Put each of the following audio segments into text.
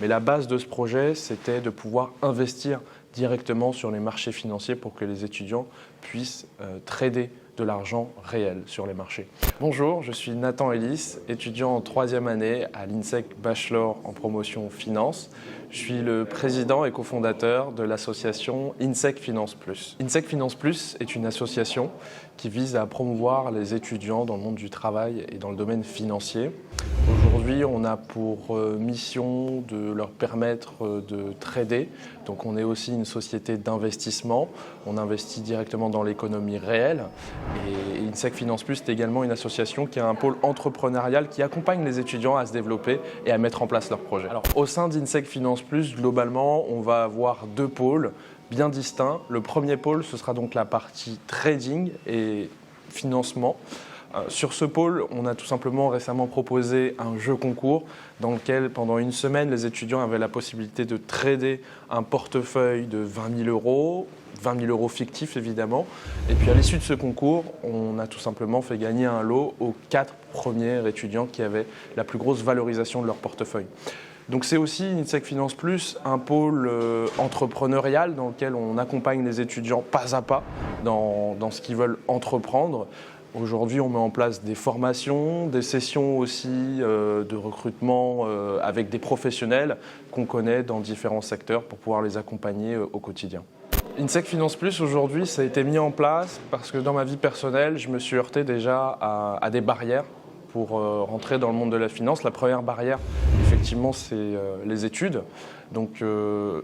Mais la base de ce projet, c'était de pouvoir investir directement sur les marchés financiers pour que les étudiants puissent trader de l'argent réel sur les marchés. Bonjour, je suis Nathan Ellis, étudiant en 3e année à l'INSEC Bachelor en promotion finance. Je suis le président et cofondateur de l'association INSEC Finance Plus. INSEC Finance Plus est une association qui vise à promouvoir les étudiants dans le monde du travail et dans le domaine financier. Aujourd'hui, on a pour mission de leur permettre de trader. Donc on est aussi une société d'investissement. On investit directement dans l'économie réelle. Et INSEC Finance Plus est également une association qui a un pôle entrepreneurial qui accompagne les étudiants à se développer et à mettre en place leurs projets. Alors, au sein d'INSEC Finance Plus, globalement, on va avoir 2 pôles bien distincts. Le premier pôle, ce sera donc la partie trading et financement. Sur ce pôle, on a tout simplement récemment proposé un jeu concours dans lequel, pendant une semaine, les étudiants avaient la possibilité de trader un portefeuille de 20 000 €, 20 000 € fictifs évidemment. Et puis à l'issue de ce concours, on a tout simplement fait gagner un lot aux 4 premiers étudiants qui avaient la plus grosse valorisation de leur portefeuille. Donc c'est aussi INSEC Finance Plus, un pôle entrepreneurial dans lequel on accompagne les étudiants pas à pas dans ce qu'ils veulent entreprendre. Aujourd'hui, on met en place des formations, des sessions aussi de recrutement avec des professionnels qu'on connaît dans différents secteurs pour pouvoir les accompagner au quotidien. INSEC Finance Plus, aujourd'hui, ça a été mis en place parce que dans ma vie personnelle, je me suis heurté déjà à des barrières pour rentrer dans le monde de la finance. La première barrière, effectivement, c'est les études. Donc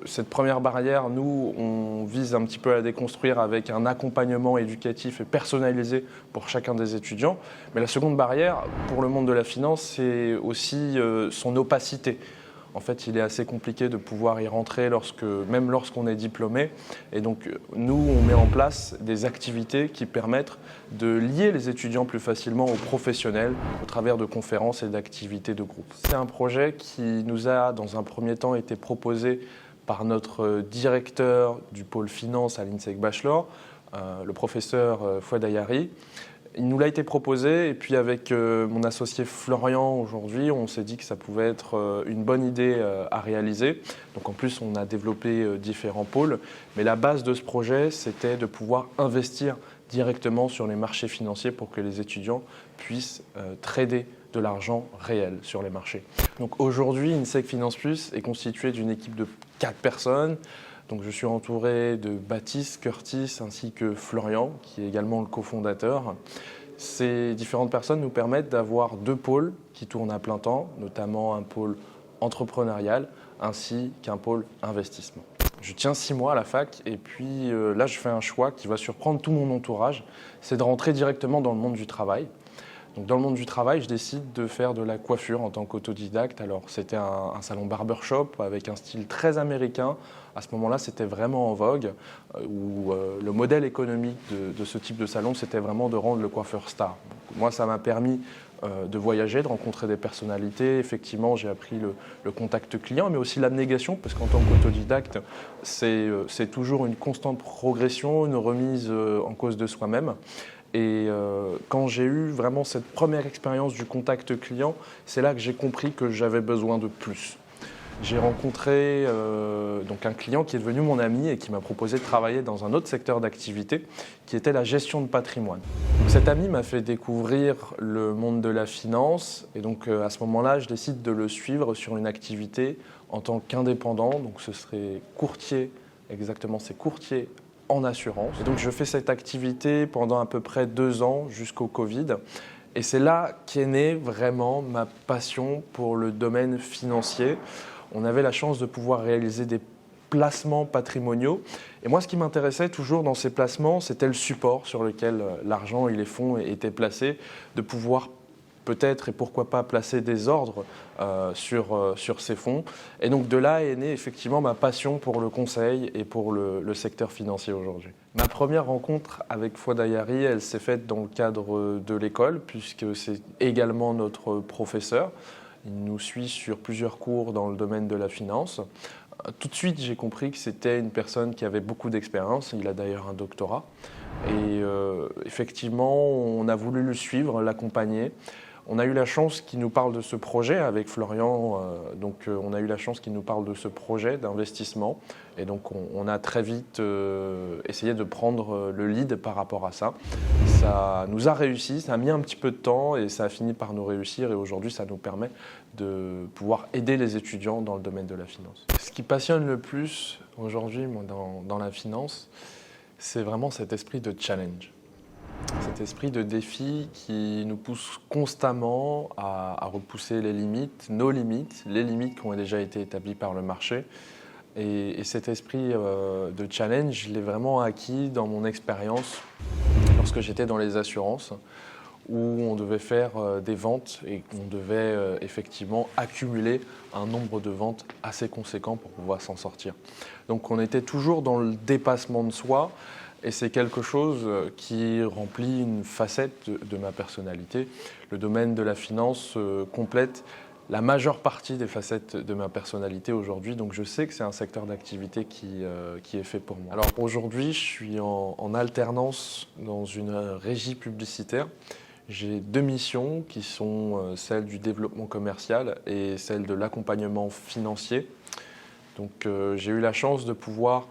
cette première barrière, nous, on vise un petit peu à la déconstruire avec un accompagnement éducatif et personnalisé pour chacun des étudiants. Mais la seconde barrière, pour le monde de la finance, c'est aussi son opacité. En fait, il est assez compliqué de pouvoir y rentrer même lorsqu'on est diplômé. Et donc, nous, on met en place des activités qui permettent de lier les étudiants plus facilement aux professionnels au travers de conférences et d'activités de groupe. C'est un projet qui nous a, dans un premier temps, été proposé par notre directeur du pôle finance à l'INSEC Bachelor, le professeur Fouad Ayari. Il nous l'a été proposé et puis avec mon associé Florian aujourd'hui, on s'est dit que ça pouvait être une bonne idée à réaliser. Donc en plus, on a développé différents pôles. Mais la base de ce projet, c'était de pouvoir investir directement sur les marchés financiers pour que les étudiants puissent trader de l'argent réel sur les marchés. Donc aujourd'hui, INSEC Finance Plus est constitué d'une équipe de 4 personnes. Donc je suis entouré de Baptiste, Curtis ainsi que Florian, qui est également le cofondateur. Ces différentes personnes nous permettent d'avoir 2 pôles qui tournent à plein temps, notamment un pôle entrepreneurial ainsi qu'un pôle investissement. Je tiens 6 mois à la fac et puis là je fais un choix qui va surprendre tout mon entourage, c'est de rentrer directement dans le monde du travail. Donc dans le monde du travail, je décide de faire de la coiffure en tant qu'autodidacte. Alors c'était un salon barbershop avec un style très américain. À ce moment-là, c'était vraiment en vogue, où le modèle économique de ce type de salon, c'était vraiment de rendre le coiffeur star. Donc, moi, ça m'a permis de voyager, de rencontrer des personnalités. Effectivement, j'ai appris le contact client, mais aussi l'abnégation, parce qu'en tant qu'autodidacte, c'est toujours une constante progression, une remise en cause de soi-même. Et quand j'ai eu vraiment cette première expérience du contact client, c'est là que j'ai compris que j'avais besoin de plus. J'ai rencontré donc un client qui est devenu mon ami et qui m'a proposé de travailler dans un autre secteur d'activité qui était la gestion de patrimoine. Donc cet ami m'a fait découvrir le monde de la finance et donc à ce moment-là, je décide de le suivre sur une activité en tant qu'indépendant. Donc ce serait courtier, exactement, c'est courtier en assurance. Et donc je fais cette activité pendant à peu près 2 ans jusqu'au Covid. Et c'est là qu'est née vraiment ma passion pour le domaine financier. On avait la chance de pouvoir réaliser des placements patrimoniaux. Et moi, ce qui m'intéressait toujours dans ces placements, c'était le support sur lequel l'argent et les fonds étaient placés, de pouvoir peut-être et pourquoi pas placer des ordres sur ces fonds. Et donc de là est née effectivement ma passion pour le conseil et pour le secteur financier aujourd'hui. Ma première rencontre avec Fouad Ayari, elle s'est faite dans le cadre de l'école, puisque c'est également notre professeur. Il nous suit sur plusieurs cours dans le domaine de la finance. Tout de suite, j'ai compris que c'était une personne qui avait beaucoup d'expérience. Il a d'ailleurs un doctorat. Et effectivement, on a voulu le suivre, l'accompagner. On a eu la chance qu'il nous parle de ce projet avec Florian, on a eu la chance qu'il nous parle de ce projet d'investissement et donc on a très vite essayé de prendre le lead par rapport à ça. Ça nous a réussi, ça a mis un petit peu de temps et ça a fini par nous réussir et aujourd'hui ça nous permet de pouvoir aider les étudiants dans le domaine de la finance. Ce qui passionne le plus aujourd'hui dans la finance, c'est vraiment cet esprit de challenge. Cet esprit de défi qui nous pousse constamment à repousser les limites, nos limites, les limites qui ont déjà été établies par le marché. Et cet esprit de challenge, je l'ai vraiment acquis dans mon expérience lorsque j'étais dans les assurances, où on devait faire des ventes et on devait effectivement accumuler un nombre de ventes assez conséquent pour pouvoir s'en sortir. Donc on était toujours dans le dépassement de soi. Et c'est quelque chose qui remplit une facette de ma personnalité. Le domaine de la finance complète la majeure partie des facettes de ma personnalité aujourd'hui. Donc je sais que c'est un secteur d'activité qui est fait pour moi. Alors aujourd'hui, je suis en alternance dans une régie publicitaire. J'ai 2 missions qui sont celles du développement commercial et celle de l'accompagnement financier. Donc j'ai eu la chance de pouvoir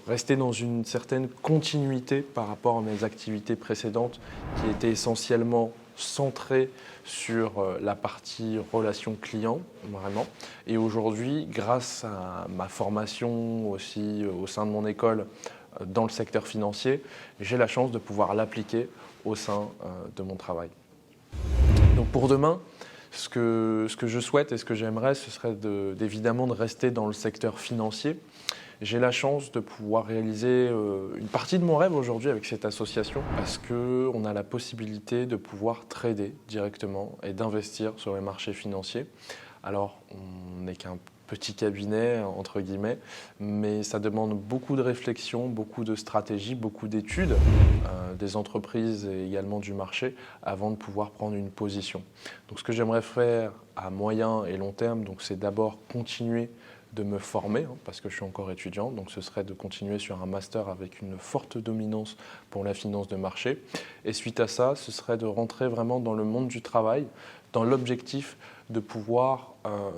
rester dans une certaine continuité par rapport à mes activités précédentes qui étaient essentiellement centrées sur la partie relation client, vraiment. Et aujourd'hui, grâce à ma formation aussi au sein de mon école dans le secteur financier, j'ai la chance de pouvoir l'appliquer au sein de mon travail. Donc pour demain, ce que je souhaite et ce que j'aimerais, ce serait évidemment de rester dans le secteur financier. J'ai la chance de pouvoir réaliser une partie de mon rêve aujourd'hui avec cette association parce qu'on a la possibilité de pouvoir trader directement et d'investir sur les marchés financiers. Alors, on n'est qu'un petit cabinet, entre guillemets, mais ça demande beaucoup de réflexion, beaucoup de stratégie, beaucoup d'études des entreprises et également du marché avant de pouvoir prendre une position. Donc, ce que j'aimerais faire à moyen et long terme, c'est d'abord continuer de me former, parce que je suis encore étudiant, donc ce serait de continuer sur un master avec une forte dominance pour la finance de marché. Et suite à ça, ce serait de rentrer vraiment dans le monde du travail, dans l'objectif de pouvoir,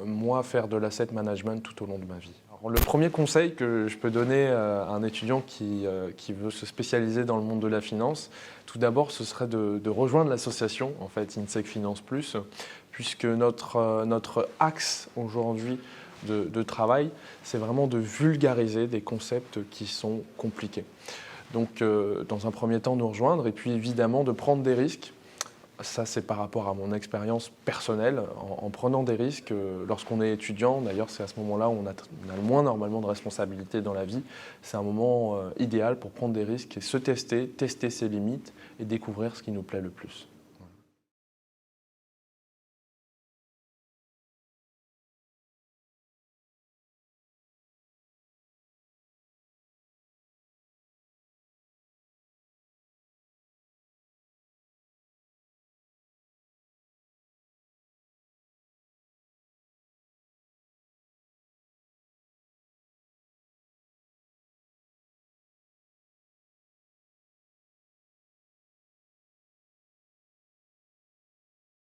moi, faire de l'asset management tout au long de ma vie. Alors, le premier conseil que je peux donner à un étudiant qui veut se spécialiser dans le monde de la finance, tout d'abord, ce serait de rejoindre l'association, en fait, INSEC Finance Plus, puisque notre axe aujourd'hui de travail, c'est vraiment de vulgariser des concepts qui sont compliqués. Donc, dans un premier temps, nous rejoindre et puis évidemment de prendre des risques. Ça, c'est par rapport à mon expérience personnelle, en prenant des risques lorsqu'on est étudiant. D'ailleurs, c'est à ce moment-là où on a le moins normalement de responsabilités dans la vie. C'est un moment idéal pour prendre des risques et se tester ses limites et découvrir ce qui nous plaît le plus.